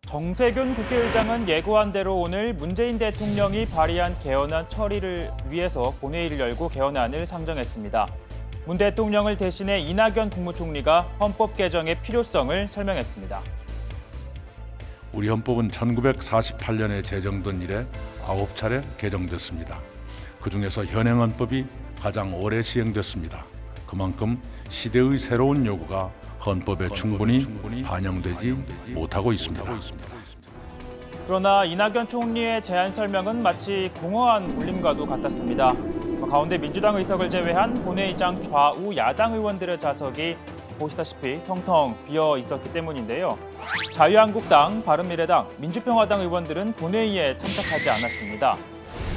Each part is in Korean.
정세균 국회의장은 예고한 대로 오늘 문재인 대통령이 발의한 개헌안 처리를 위해서 본회의를 열고 개헌안을 상정했습니다. 문 대통령을 대신해 이낙연 국무총리가 헌법 개정의 필요성을 설명했습니다. 우리 헌법은 1948년에 제정된 이래 9차례 개정됐습니다. 그중에서 현행 헌법이 가장 오래 시행됐습니다. 그만큼 시대의 새로운 요구가 헌법에 충분히 반영되지 못하고 있습니다. 그러나 이낙연 총리의 제안 설명은 마치 공허한 울림과도 같았습니다. 가운데 민주당 의석을 제외한 본회의장 좌우 야당 의원들의 좌석이 보시다시피 텅텅 비어 있었기 때문인데요. 자유한국당, 바른미래당, 민주평화당 의원들은 본회의에 참석하지 않았습니다.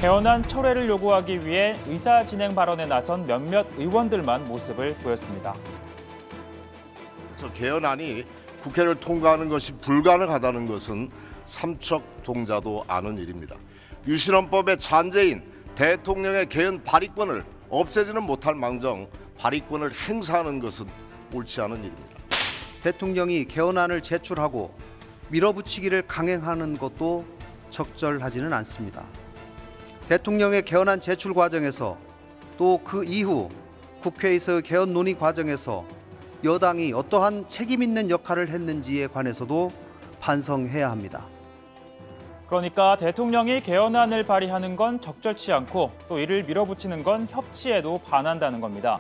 개헌안 철회를 요구하기 위해 의사진행 발언에 나선 몇몇 의원들만 모습을 보였습니다. 그래서 개헌안이 국회를 통과하는 것이 불가능하다는 것은 삼척동자도 아는 일입니다. 유신헌법의 잔재인 대통령의 개헌 발의권을 없애지는 못할 망정 발의권을 행사하는 것은 옳지 않은 일입니다. 대통령이 개헌안을 제출하고 밀어붙이기를 강행하는 것도 적절하지는 않습니다. 대통령의 개헌안 제출 과정에서 또 그 이후 국회에서의 개헌 논의 과정에서 여당이 어떠한 책임 있는 역할을 했는지에 관해서도 반성해야 합니다. 그러니까 대통령이 개헌안을 발의하는 건 적절치 않고 또 이를 밀어붙이는 건 협치에도 반한다는 겁니다.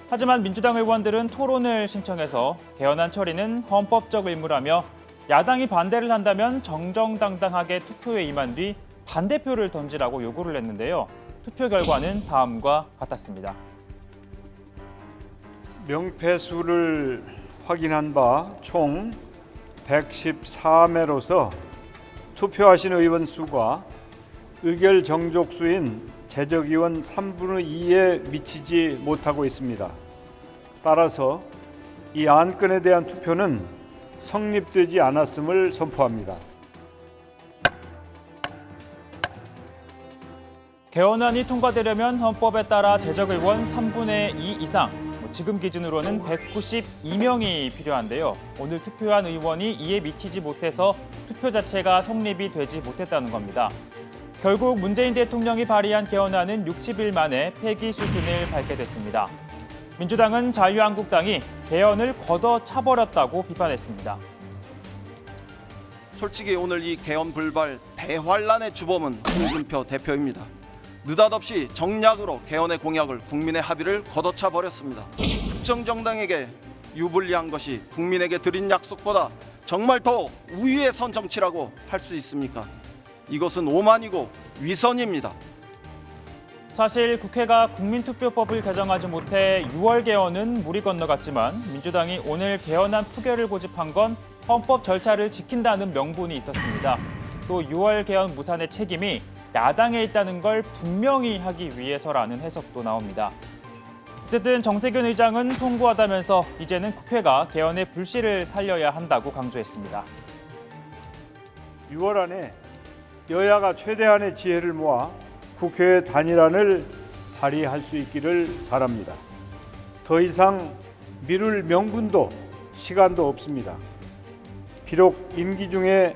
하지만 민주당 의원들은 토론을 신청해서 개헌안 처리는 헌법적 의무라며 야당이 반대를 한다면 정정당당하게 투표에 임한 뒤 반대표를 던지라고 요구를 했는데요. 투표 결과는 다음과 같았습니다. 명패수를 확인한 바 총 114매로서 투표하신 의원 수가 의결 정족수인 재적의원 3분의 2에 미치지 못하고 있습니다. 따라서 이 안건에 대한 투표는 성립되지 않았음을 선포합니다. 개헌안이 통과되려면 헌법에 따라 재적의원 3분의 2 이상, 지금 기준으로는 192명이 필요한데요. 오늘 투표한 의원이 이에 미치지 못해서 투표 자체가 성립이 되지 못했다는 겁니다. 결국 문재인 대통령이 발의한 개헌안은 60일 만에 폐기 수순을 밟게 됐습니다. 민주당은 자유한국당이 개헌을 걷어차버렸다고 비판했습니다. 솔직히 오늘 이 개헌 불발 대환란의 주범은 홍준표 대표입니다. 느닷없이 정략으로 개헌의 공약을 국민의 합의를 걷어차 버렸습니다. 특정 정당에게 유불리한 것이 국민에게 드린 약속보다 정말 더 우위에 선 정치라고 할 수 있습니까? 이것은 오만이고 위선입니다. 사실 국회가 국민투표법을 개정하지 못해 6월 개헌은 물이 건너갔지만 민주당이 오늘 개헌안 표결을 고집한 건 헌법 절차를 지킨다는 명분이 있었습니다. 또 6월 개헌 무산의 책임이 야당에 있다는 걸 분명히 하기 위해서라는 해석도 나옵니다. 어쨌든 정세균 의장은 송구하다면서 이제는 국회가 개헌의 불씨를 살려야 한다고 강조했습니다. 6월 안에 여야가 최대한의 지혜를 모아 국회의 단일안을 발의할 수 있기를 바랍니다. 더 이상 미룰 명분도 시간도 없습니다. 비록 임기 중에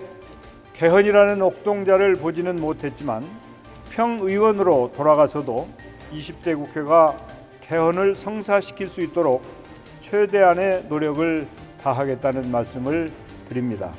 개헌이라는 옥동자를 보지는 못했지만 평의원으로 돌아가서도 20대 국회가 개헌을 성사시킬 수 있도록 최대한의 노력을 다하겠다는 말씀을 드립니다.